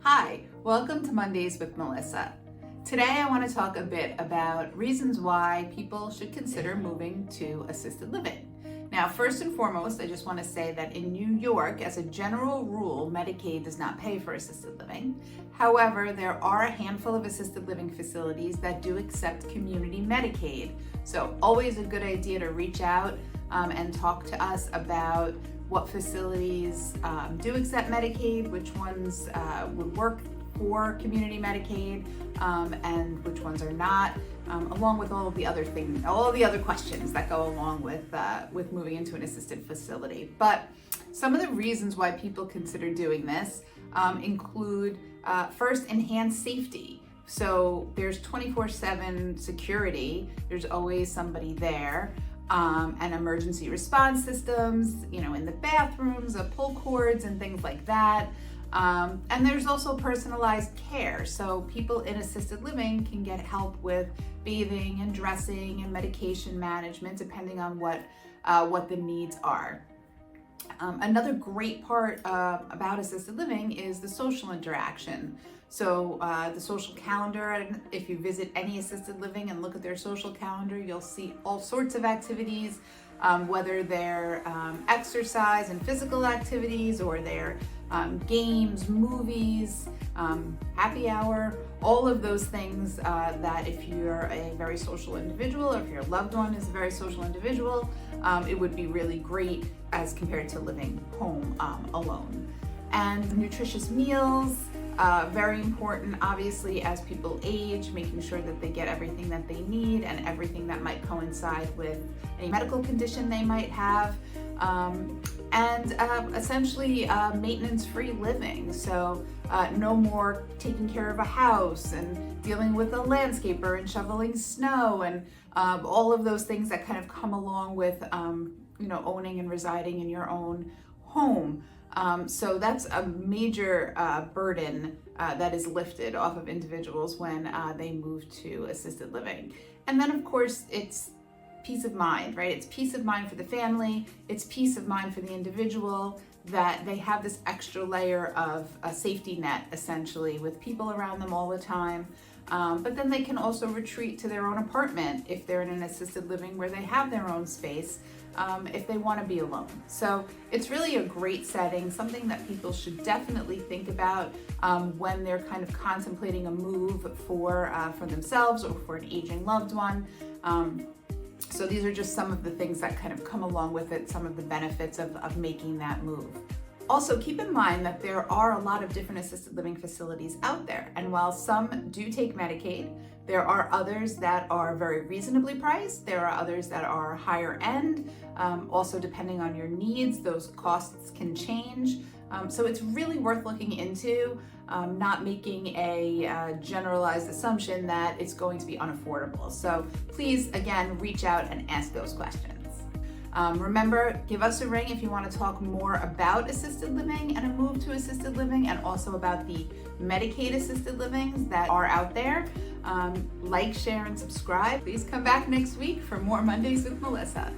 Hi, welcome to Mondays with Melissa. Today I want to talk a bit about reasons why people should consider moving to assisted living. Now, first and foremost, I just want to say that in New York, as a general rule, Medicaid does not pay for assisted living. However, there are a handful of assisted living facilities that do accept community Medicaid. So always a good idea to reach out and talk to us about what facilities do accept Medicaid, which ones would work for community Medicaid, and which ones are not, along with all the other questions that go along with moving into an assisted facility. But some of the reasons why people consider doing this include first, enhanced safety. So there's 24/7 security. There's always somebody there. And emergency response systems, in the bathrooms, pull cords and things like that. And there's also personalized care. So people in assisted living can get help with bathing and dressing and medication management, depending on what the needs are. Another great part about assisted living is the social interaction. So the social calendar, and if you visit any assisted living and look at their social calendar, you'll see all sorts of activities, whether they're exercise and physical activities, or they're games, movies, happy hour, all of those things that if you're a very social individual, or if your loved one is a very social individual, it would be really great as compared to living home alone. And nutritious meals, very important, obviously, as people age, making sure that they get everything that they need and everything that might coincide with a medical condition they might have. And essentially maintenance-free living. So no more taking care of a house and dealing with a landscaper and shoveling snow and all of those things that kind of come along with owning and residing in your own home. So that's a major burden that is lifted off of individuals when they move to assisted living. And then, of course, it's peace of mind, right? It's peace of mind for the family. It's peace of mind for the individual that they have this extra layer of a safety net, essentially, with people around them all the time. But then they can also retreat to their own apartment if they're in an assisted living where they have their own space, if they want to be alone. So it's really a great setting, something that people should definitely think about when they're kind of contemplating a move for themselves or for an aging loved one. So these are just some of the things that kind of come along with it, some of the benefits of making that move. Also, keep in mind that there are a lot of different assisted living facilities out there. And while some do take Medicaid, there are others that are very reasonably priced. There are others that are higher end. Also, depending on your needs, those costs can change. So it's really worth looking into, not making a generalized assumption that it's going to be unaffordable. So please, again, reach out and ask those questions. Remember, give us a ring if you want to talk more about assisted living and a move to assisted living, and also about the Medicaid assisted livings that are out there. Like, share, and subscribe. Please come back next week for more Mondays with Melissa.